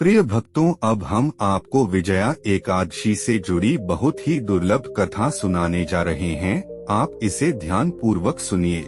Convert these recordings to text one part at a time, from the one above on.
प्रिय भक्तों, अब हम आपको विजया एकादशी से जुड़ी बहुत ही दुर्लभ कथा सुनाने जा रहे हैं। आप इसे ध्यान पूर्वक सुनिए।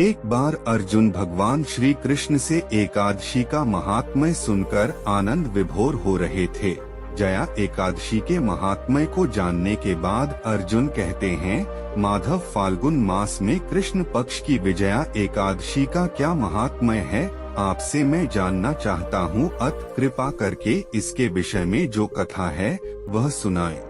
एक बार अर्जुन भगवान श्री कृष्ण से एकादशी का महात्म्य सुनकर आनंद विभोर हो रहे थे। जया एकादशी के महात्म्य को जानने के बाद अर्जुन कहते हैं, माधव, फाल्गुन मास में कृष्ण पक्ष की विजया एकादशी का क्या महात्म्य है, आपसे मैं जानना चाहता हूँ। अत कृपा करके इसके विषय में जो कथा है वह सुनाएं।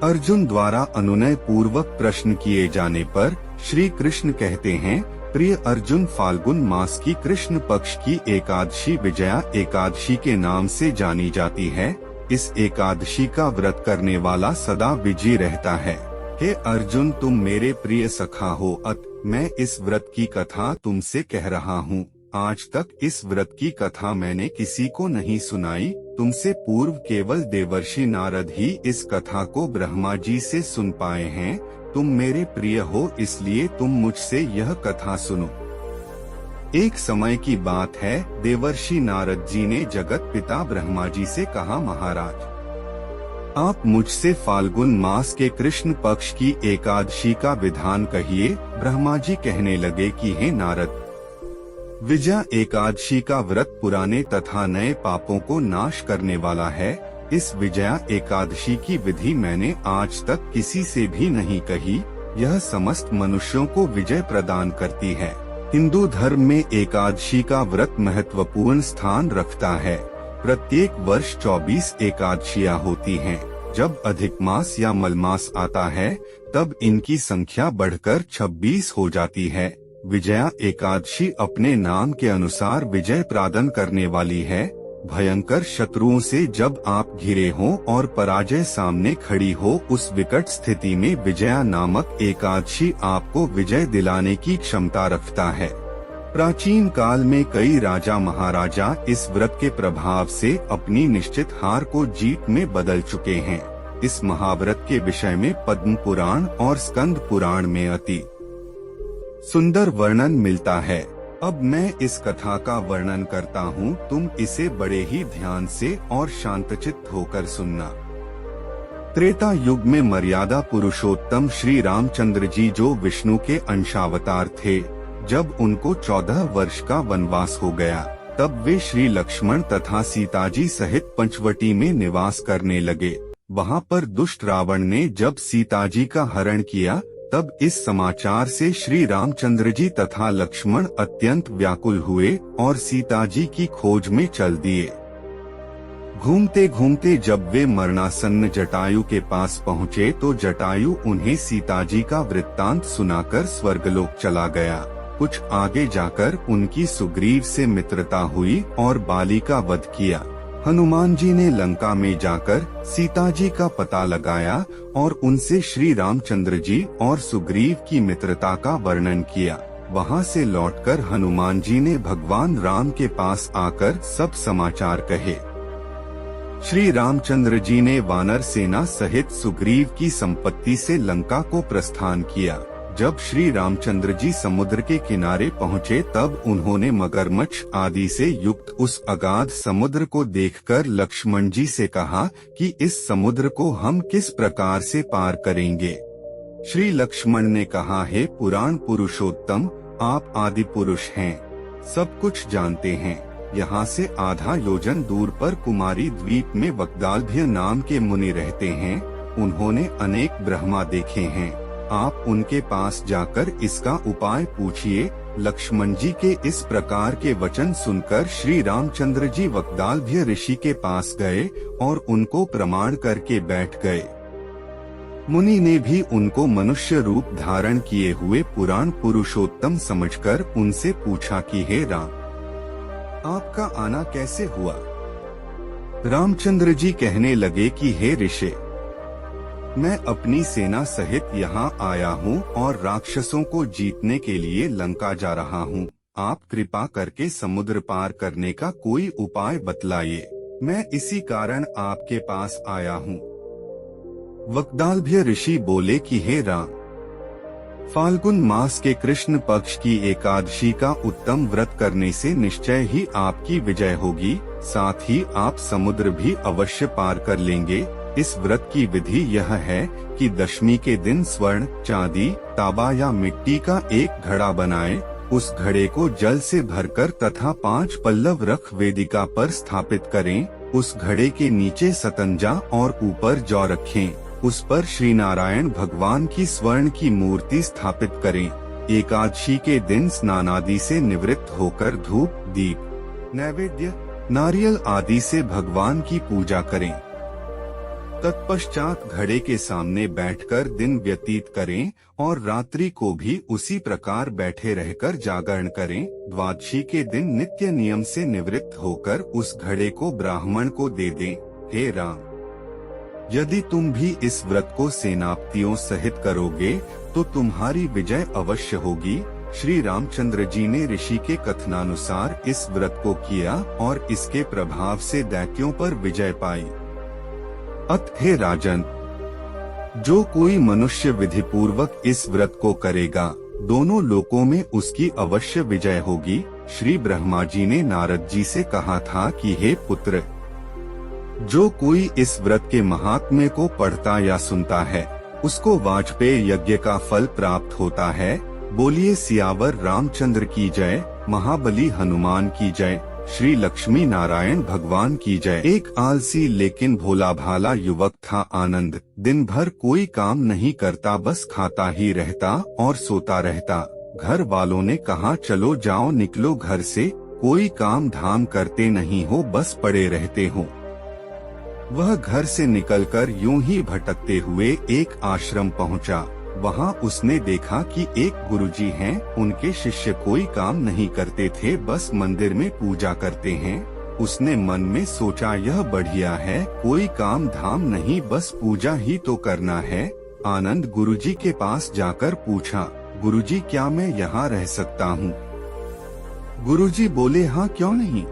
अर्जुन द्वारा अनुनय पूर्वक प्रश्न किए जाने पर श्री कृष्ण कहते हैं, प्रिय अर्जुन, फाल्गुन मास की कृष्ण पक्ष की एकादशी विजया एकादशी के नाम से जानी जाती है। इस एकादशी का व्रत करने वाला सदा विजयी रहता है। हे अर्जुन, तुम मेरे प्रिय सखा हो, अत मैं इस व्रत की कथा तुमसे कह रहा हूँ। आज तक इस व्रत की कथा मैंने किसी को नहीं सुनाई। तुमसे पूर्व केवल देवर्षि नारद ही इस कथा को ब्रह्मा जी से सुन पाए हैं। तुम मेरे प्रिय हो, इसलिए तुम मुझसे यह कथा सुनो। एक समय की बात है, देवर्षि नारद जी ने जगत पिता ब्रह्मा जी से कहा, महाराज, आप मुझसे फाल्गुन मास के कृष्ण पक्ष की एकादशी का विधान कहिए। ब्रह्मा जी कहने लगे कि हे नारद, विजया एकादशी का व्रत पुराने तथा नए पापों को नाश करने वाला है। इस विजया एकादशी की विधि मैंने आज तक किसी से भी नहीं कही। यह समस्त मनुष्यों को विजय प्रदान करती है। हिंदू धर्म में एकादशी का व्रत महत्वपूर्ण स्थान रखता है। प्रत्येक वर्ष 24 एकादशियां होती हैं। जब अधिक मास या मलमास आता है तब इनकी संख्या बढ़कर 26 हो जाती है। विजया एकादशी अपने नाम के अनुसार विजय प्रदान करने वाली है। भयंकर शत्रुओं से जब आप घिरे हों और पराजय सामने खड़ी हो, उस विकट स्थिति में विजया नामक एकादशी आपको विजय दिलाने की क्षमता रखता है। प्राचीन काल में कई राजा महाराजा इस व्रत के प्रभाव से अपनी निश्चित हार को जीत में बदल चुके हैं। इस महाव्रत के विषय में पद्म पुराण और स्कंद पुराण में अति सुंदर वर्णन मिलता है। अब मैं इस कथा का वर्णन करता हूँ, तुम इसे बड़े ही ध्यान से और शांतचित्त होकर सुनना। त्रेता युग में मर्यादा पुरुषोत्तम श्री रामचंद्र जी, जो विष्णु के अंशावतार थे, जब उनको 14 वर्ष का वनवास हो गया, तब वे श्री लक्ष्मण तथा सीता जी सहित पंचवटी में निवास करने लगे। वहाँ पर दुष्ट रावण ने जब सीता जी का हरण किया, तब इस समाचार से श्री रामचंद्र जी तथा लक्ष्मण अत्यंत व्याकुल हुए और सीता जी की खोज में चल दिए। घूमते घूमते जब वे मरणासन्न जटायु के पास पहुँचे तो जटायु उन्हें सीता जी का वृत्तांत सुनाकर स्वर्गलोक चला गया। कुछ आगे जाकर उनकी सुग्रीव से मित्रता हुई और बाली का वध किया। हनुमान जी ने लंका में जाकर सीता जी का पता लगाया और उनसे श्री रामचंद्र जी और सुग्रीव की मित्रता का वर्णन किया। वहां से लौटकर हनुमान जी ने भगवान राम के पास आकर सब समाचार कहे। श्री रामचंद्र जी ने वानर सेना सहित सुग्रीव की संपत्ति से लंका को प्रस्थान किया। जब श्री रामचंद्र जी समुद्र के किनारे पहुँचे तब उन्होंने मगरमच्छ आदि से युक्त उस अगाध समुद्र को देखकर लक्ष्मण जी से कहा कि इस समुद्र को हम किस प्रकार से पार करेंगे। श्री लक्ष्मण ने कहा, हे पुराण पुरुषोत्तम, आप आदि पुरुष हैं, सब कुछ जानते हैं। यहाँ से आधा योजन दूर पर कुमारी द्वीप में वक्दालभ्य नाम के मुनि रहते हैं। उन्होंने अनेक ब्रह्मा देखे हैं। आप उनके पास जाकर इसका उपाय पूछिए। लक्ष्मण जी के इस प्रकार के वचन सुनकर श्री रामचंद्र जी वक्दालभ्य ऋषि के पास गए और उनको प्रमाण करके बैठ गए। मुनि ने भी उनको मनुष्य रूप धारण किए हुए पुराण पुरुषोत्तम समझकर उनसे पूछा कि हे राम, आपका आना कैसे हुआ। रामचंद्र जी कहने लगे कि हे ऋषि, मैं अपनी सेना सहित यहाँ आया हूँ और राक्षसों को जीतने के लिए लंका जा रहा हूँ। आप कृपा करके समुद्र पार करने का कोई उपाय बतलाइए। मैं इसी कारण आपके पास आया हूँ। वक्दालभ्य ऋषि बोले कि हे राम, फाल्गुन मास के कृष्ण पक्ष की एकादशी का उत्तम व्रत करने से निश्चय ही आपकी विजय होगी, साथ ही आप समुद्र भी अवश्य पार कर लेंगे। इस व्रत की विधि यह है कि दशमी के दिन स्वर्ण, चांदी, तांबा या मिट्टी का एक घड़ा बनाएं, उस घड़े को जल से भरकर तथा 5 पल्लव रख वेदिका पर स्थापित करें। उस घड़े के नीचे सतंजा और ऊपर जौ रखें। उस पर श्री नारायण भगवान की स्वर्ण की मूर्ति स्थापित करें। एकादशी के दिन स्नानादि से निवृत्त होकर धूप, दीप, नैवेद्य, नारियल आदि से भगवान की पूजा करें। तत्पश्चात घड़े के सामने बैठकर दिन व्यतीत करें और रात्रि को भी उसी प्रकार बैठे रहकर जागरण करें। द्वादशी के दिन नित्य नियम से निवृत्त होकर उस घड़े को ब्राह्मण को दे दें। हे राम, यदि तुम भी इस व्रत को सेनापतियों सहित करोगे तो तुम्हारी विजय अवश्य होगी। श्री रामचंद्र जी ने ऋषि के कथनानुसार इस व्रत को किया और इसके प्रभाव से दैत्यों पर विजय पाई। अत हे राजन, जो कोई मनुष्य विधि पूर्वक इस व्रत को करेगा, दोनों लोकों में उसकी अवश्य विजय होगी। श्री ब्रह्मा जी ने नारद जी से कहा था कि हे पुत्र, जो कोई इस व्रत के महात्म्य को पढ़ता या सुनता है, उसको वाजपेय यज्ञ का फल प्राप्त होता है। बोलिए सियावर रामचंद्र की जय, महाबली हनुमान की जय, श्री लक्ष्मी नारायण भगवान की जय। एक आलसी लेकिन भोला भाला युवक था आनंद। दिन भर कोई काम नहीं करता, बस खाता ही रहता और सोता रहता। घर वालों ने कहा चलो जाओ निकलो घर से, कोई काम धाम करते नहीं हो, बस पड़े रहते हो। वह घर से निकलकर यूं ही भटकते हुए एक आश्रम पहुंचा। वहां उसने देखा कि एक गुरुजी हैं, उनके शिष्य कोई काम नहीं करते थे, बस मंदिर में पूजा करते हैं। उसने मन में सोचा यह बढ़िया है, कोई काम धाम नहीं, बस पूजा ही तो करना है। आनंद गुरुजी के पास जाकर पूछा, गुरुजी क्या मैं यहाँ रह सकता हूँ? गुरुजी बोले हाँ क्यों नहीं।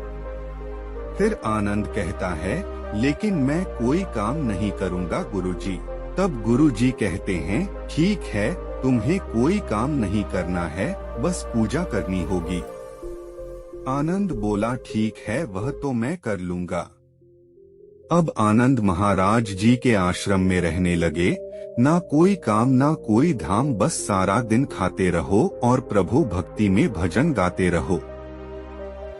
फिर आनंद कहता है, लेकिन मैं कोई काम नहीं करूँगा गुरुजी। तब गुरुजी कहते हैं, ठीक है, तुम्हें कोई काम नहीं करना है, बस पूजा करनी होगी। आनंद बोला ठीक है, वह तो मैं कर लूँगा। अब आनंद महाराज जी के आश्रम में रहने लगे। ना कोई काम ना कोई धाम, बस सारा दिन खाते रहो और प्रभु भक्ति में भजन गाते रहो।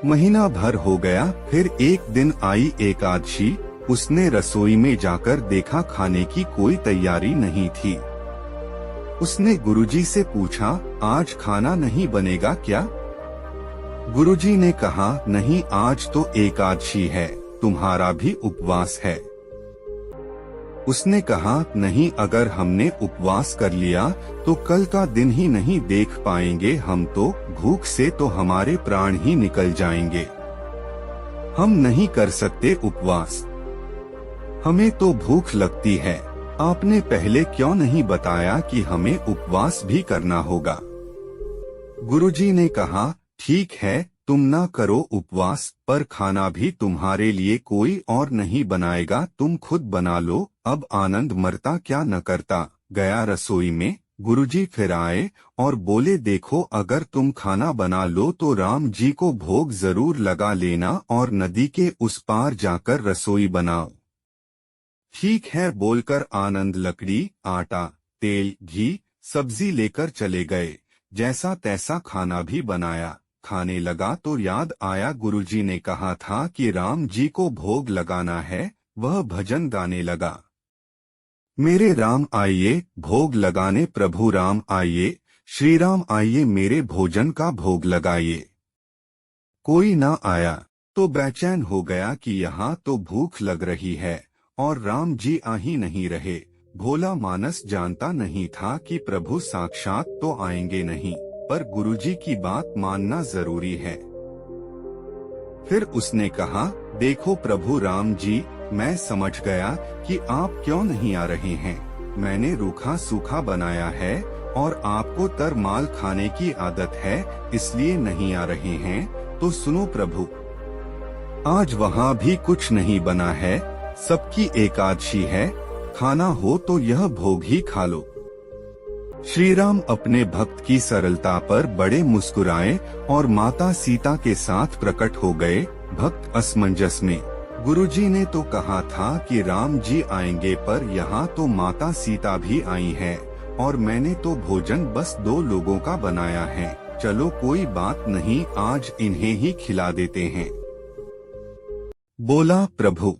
महीना भर हो गया। फिर एक दिन आई एकादशी। उसने रसोई में जाकर देखा खाने की कोई तैयारी नहीं थी। उसने गुरुजी से पूछा, आज खाना नहीं बनेगा क्या? गुरुजी ने कहा, नहीं, आज तो एकादशी है, तुम्हारा भी उपवास है। उसने कहा, नहीं, अगर हमने उपवास कर लिया तो कल का दिन ही नहीं देख पाएंगे हम तो, भूख से तो हमारे प्राण ही निकल जाएंगे। हम नहीं कर सकते उपवास, हमें तो भूख लगती है। आपने पहले क्यों नहीं बताया कि हमें उपवास भी करना होगा? गुरुजी ने कहा, ठीक है, तुम ना करो उपवास, पर खाना भी तुम्हारे लिए कोई और नहीं बनाएगा, तुम खुद बना लो। अब आनंद मरता क्या न करता, गया रसोई में। गुरुजी फिर आए और बोले, देखो, अगर तुम खाना बना लो तो राम जी को भोग जरूर लगा लेना और नदी के उस पार जाकर रसोई बनाओ। ठीक है बोलकर आनंद लकड़ी, आटा, तेल, घी, सब्जी लेकर चले गए। जैसा तैसा खाना भी बनाया। खाने लगा तो याद आया गुरुजी ने कहा था कि राम जी को भोग लगाना है। वह भजन गाने लगा, मेरे राम आइए भोग लगाने, प्रभु राम आइए, श्री राम आइए मेरे भोजन का भोग लगाइए। कोई ना आया तो बेचैन हो गया कि यहाँ तो भूख लग रही है और राम जी आ ही नहीं रहे। भोला मानस जानता नहीं था कि प्रभु साक्षात तो आएंगे नहीं, पर गुरुजी की बात मानना जरूरी है। फिर उसने कहा, देखो प्रभु राम जी, मैं समझ गया कि आप क्यों नहीं आ रहे हैं। मैंने रूखा सूखा बनाया है और आपको तर माल खाने की आदत है, इसलिए नहीं आ रहे हैं। तो सुनो प्रभु, आज वहाँ भी कुछ नहीं बना है, सबकी एकादशी है, खाना हो तो यह भोग ही खा लो। श्री राम अपने भक्त की सरलता पर बड़े मुस्कुराए और माता सीता के साथ प्रकट हो गए। भक्त असमंजस में। गुरुजी ने तो कहा था कि राम जी आएंगे, पर यहाँ तो माता सीता भी आई है और मैंने तो भोजन बस 2 लोगों का बनाया है। चलो कोई बात नहीं, आज इन्हें ही खिला देते हैं। बोला, प्रभु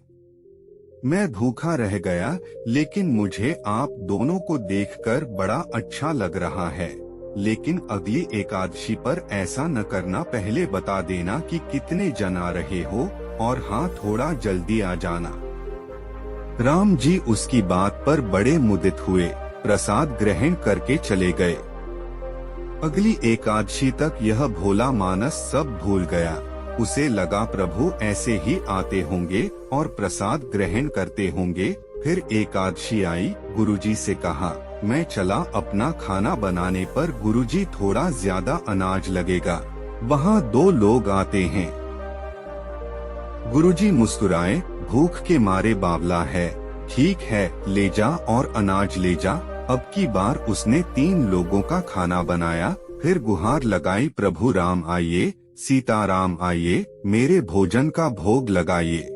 मैं भूखा रह गया, लेकिन मुझे आप दोनों को देखकर बड़ा अच्छा लग रहा है। लेकिन अगली एकादशी पर ऐसा न करना, पहले बता देना कि कितने जन आ रहे हो, और हाँ थोड़ा जल्दी आ जाना। राम जी उसकी बात पर बड़े मुदित हुए, प्रसाद ग्रहण करके चले गए। अगली एकादशी तक यह भोला मानस सब भूल गया। उसे लगा प्रभु ऐसे ही आते होंगे और प्रसाद ग्रहण करते होंगे। फिर एकादशी आई, गुरुजी से कहा मैं चला अपना खाना बनाने पर। गुरुजी थोड़ा ज्यादा अनाज लगेगा, वहाँ 2 लोग आते हैं। गुरुजी मुस्कुराए, भूख के मारे बावला है, ठीक है ले जा और अनाज ले जा। अब की बार उसने 3 लोगों का खाना बनाया। फिर गुहार लगाई, प्रभु राम आइए, सीताराम आइए, मेरे भोजन का भोग लगाइए।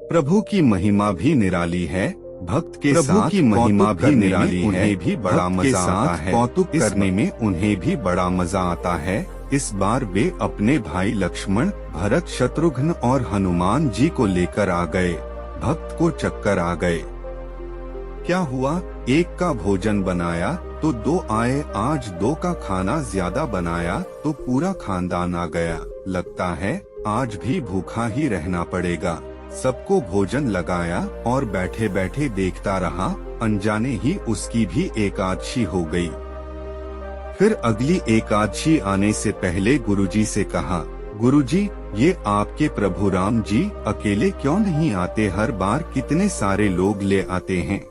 प्रभु की महिमा भी निराली है, भक्त के साथ की महिमा भी निराली है, उन्हें भी बड़ा मजा आता है। कौतुक करने में उन्हें भी बड़ा मजा आता है। इस बार वे अपने भाई लक्ष्मण, भरत, शत्रुघ्न और हनुमान जी को लेकर आ गए। भक्त को चक्कर आ गए। क्या हुआ, एक का भोजन बनाया तो 2 आए, आज 2 का खाना ज्यादा बनाया तो पूरा खानदान आ गया। लगता है आज भी भूखा ही रहना पड़ेगा। सबको भोजन लगाया और बैठे बैठे देखता रहा। अनजाने ही उसकी भी एकादशी हो गई। फिर अगली एकादशी आने से पहले गुरुजी से कहा, गुरुजी ये आपके प्रभु राम जी अकेले क्यों नहीं आते? हर बार कितने सारे लोग ले आते हैं।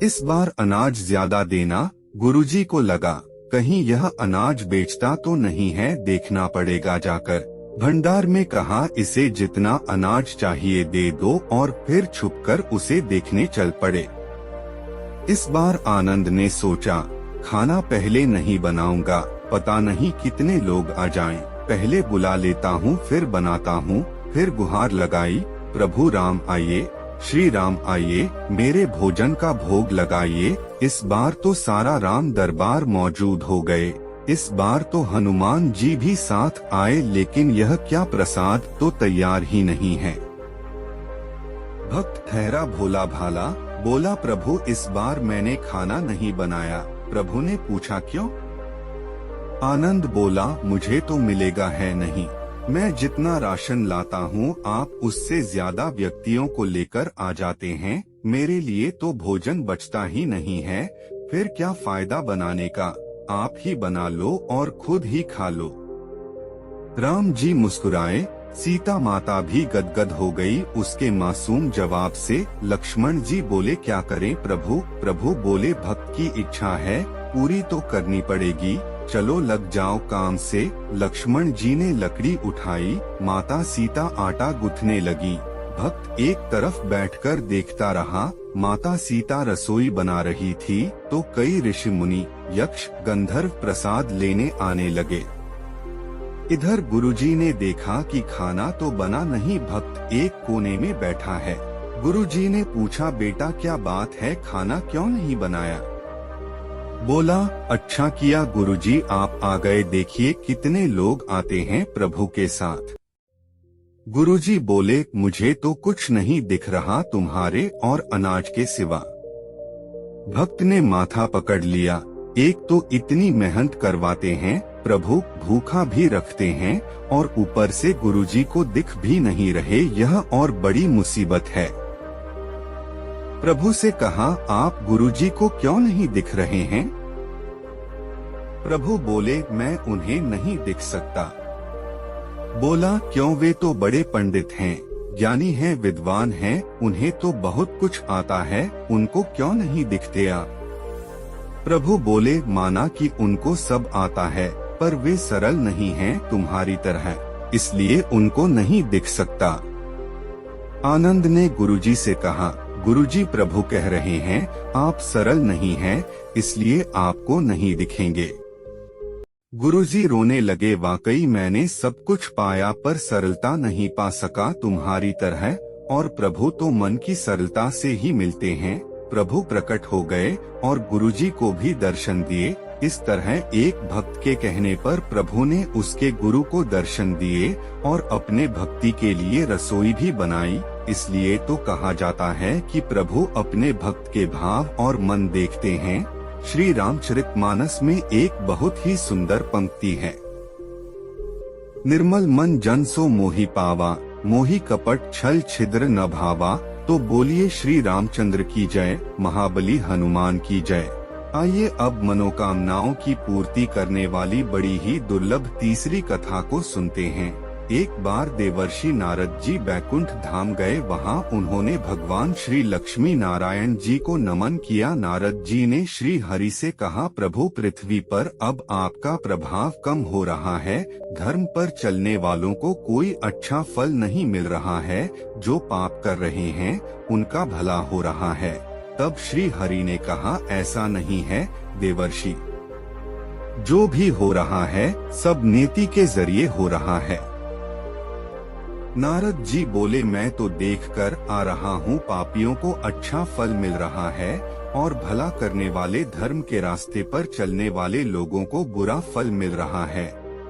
इस बार अनाज ज्यादा देना। गुरुजी को लगा कहीं यह अनाज बेचता तो नहीं है, देखना पड़ेगा जाकर। भंडार में कहा इसे जितना अनाज चाहिए दे दो, और फिर छुपकर उसे देखने चल पड़े। इस बार आनंद ने सोचा खाना पहले नहीं बनाऊंगा, पता नहीं कितने लोग आ जाएं, पहले बुला लेता हूँ फिर बनाता हूँ। फिर गुहार लगाई, प्रभु राम आइए, श्री राम आइए, मेरे भोजन का भोग लगाइए। इस बार तो सारा राम दरबार मौजूद हो गए। इस बार तो हनुमान जी भी साथ आए, लेकिन यह क्या प्रसाद तो तैयार ही नहीं है। भक्त ठहरा भोला भाला, बोला प्रभु इस बार मैंने खाना नहीं बनाया। प्रभु ने पूछा क्यों? आनंद बोला मुझे तो मिलेगा है नहीं, मैं जितना राशन लाता हूँ आप उससे ज्यादा व्यक्तियों को लेकर आ जाते हैं, मेरे लिए तो भोजन बचता ही नहीं है, फिर क्या फायदा बनाने का, आप ही बना लो और खुद ही खा लो। राम जी मुस्कुराए, सीता माता भी गदगद हो गई उसके मासूम जवाब से। लक्ष्मण जी बोले क्या करें प्रभु? प्रभु बोले भक्त की इच्छा है पूरी तो करनी पड़ेगी, चलो लग जाओ काम से। लक्ष्मण जी ने लकड़ी उठाई, माता सीता आटा गूंथने लगी। भक्त एक तरफ बैठकर देखता रहा। माता सीता रसोई बना रही थी तो कई ऋषि मुनि, यक्ष, गंधर्व प्रसाद लेने आने लगे। इधर गुरुजी ने देखा कि खाना तो बना नहीं, भक्त एक कोने में बैठा है। गुरुजी ने पूछा बेटा क्या बात है, खाना क्यों नहीं बनाया? बोला अच्छा किया गुरुजी आप आ गए, देखिए कितने लोग आते हैं प्रभु के साथ। गुरुजी बोले मुझे तो कुछ नहीं दिख रहा तुम्हारे और अनाज के सिवा। भक्त ने माथा पकड़ लिया, एक तो इतनी मेहनत करवाते हैं, प्रभु भूखा भी रखते हैं और ऊपर से गुरुजी को दिख भी नहीं रहे, यह और बड़ी मुसीबत है। प्रभु से कहा आप गुरुजी को क्यों नहीं दिख रहे हैं? प्रभु बोले मैं उन्हें नहीं दिख सकता। बोला क्यों? वे तो बड़े पंडित हैं, ज्ञानी हैं, विद्वान हैं, उन्हें तो बहुत कुछ आता है, उनको क्यों नहीं दिखते आप? प्रभु बोले माना कि उनको सब आता है, पर वे सरल नहीं हैं तुम्हारी तरह, इसलिए उनको नहीं दिख सकता। आनंद ने गुरुजी से कहा गुरुजी प्रभु कह रहे हैं, आप सरल नहीं हैं, इसलिए आपको नहीं दिखेंगे। गुरुजी रोने लगे, वाकई मैंने सब कुछ पाया पर सरलता नहीं पा सका तुम्हारी तरह, और प्रभु तो मन की सरलता से ही मिलते हैं। प्रभु प्रकट हो गए और गुरुजी को भी दर्शन दिए। इस तरह एक भक्त के कहने पर प्रभु ने उसके गुरु को दर्शन दिए और अपने भक्ति के लिए रसोई भी बनाई। इसलिए तो कहा जाता है कि प्रभु अपने भक्त के भाव और मन देखते हैं। श्री रामचरितमानस में एक बहुत ही सुंदर पंक्ति है, निर्मल मन जन सो मोहि पावा, मोहि कपट छल छिद्र न भावा। तो बोलिए श्री रामचंद्र की जय, महाबली हनुमान की जय। आइए अब मनोकामनाओं की पूर्ति करने वाली बड़ी ही दुर्लभ तीसरी कथा को सुनते हैं। एक बार देवर्षि नारद जी बैकुंठ धाम गए। वहां उन्होंने भगवान श्री लक्ष्मी नारायण जी को नमन किया। नारद जी ने श्री हरि से कहा, प्रभु पृथ्वी पर अब आपका प्रभाव कम हो रहा है, धर्म पर चलने वालों को कोई अच्छा फल नहीं मिल रहा है, जो पाप कर रहे हैं उनका भला हो रहा है। तब श्री हरि ने कहा, ऐसा नहीं है देवर्षि, जो भी हो रहा है सब नेति के जरिए हो रहा है। नारद जी बोले, मैं तो देखकर आ रहा हूँ पापियों को अच्छा फल मिल रहा है और भला करने वाले धर्म के रास्ते पर चलने वाले लोगों को बुरा फल मिल रहा है।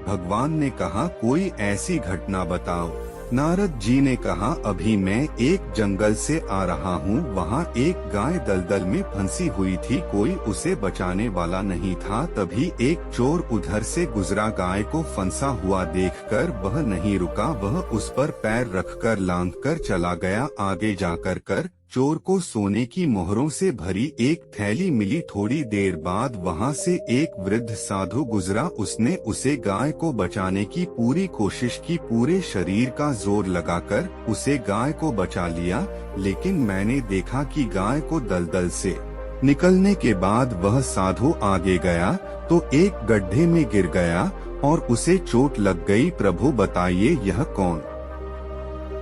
भगवान ने कहा, कोई ऐसी घटना बताओ। नारद जी ने कहा, अभी मैं एक जंगल से आ रहा हूँ, वहाँ एक गाय दलदल में फंसी हुई थी, कोई उसे बचाने वाला नहीं था। तभी एक चोर उधर से गुजरा, गाय को फंसा हुआ देखकर वह नहीं रुका, वह उस पर पैर रखकर लांघकर चला गया। आगे जाकर चोर को सोने की मोहरों से भरी एक थैली मिली। थोड़ी देर बाद वहां से एक वृद्ध साधु गुजरा, उसने उसे गाय को बचाने की पूरी कोशिश की, पूरे शरीर का जोर लगाकर उसे गाय को बचा लिया। लेकिन मैंने देखा कि गाय को दलदल से निकलने के बाद वह साधु आगे गया तो एक गड्ढे में गिर गया और उसे चोट लग गई। प्रभु बताइए यह कौन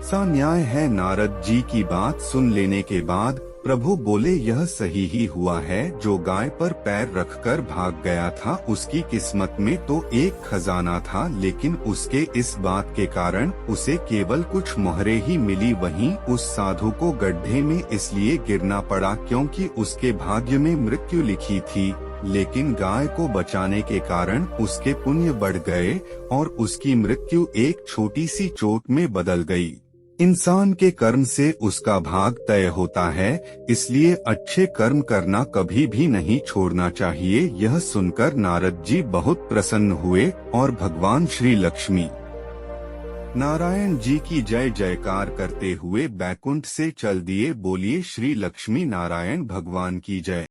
सा न्याय है? नारद जी की बात सुन लेने के बाद प्रभु बोले, यह सही ही हुआ है। जो गाय पर पैर रखकर भाग गया था उसकी किस्मत में तो एक खजाना था, लेकिन उसके इस बात के कारण उसे केवल कुछ मोहरें ही मिली। वहीं उस साधु को गड्ढे में इसलिए गिरना पड़ा क्योंकि उसके भाग्य में मृत्यु लिखी थी, लेकिन गाय को बचाने के कारण उसके पुण्य बढ़ गए और उसकी मृत्यु एक छोटी सी चोट में बदल गई। इंसान के कर्म से उसका भाग तय होता है, इसलिए अच्छे कर्म करना कभी भी नहीं छोड़ना चाहिए। यह सुनकर नारद जी बहुत प्रसन्न हुए और भगवान श्री लक्ष्मी नारायण जी की जय जयकार करते हुए बैकुंठ से चल दिए। बोलिए श्री लक्ष्मी नारायण भगवान की जय।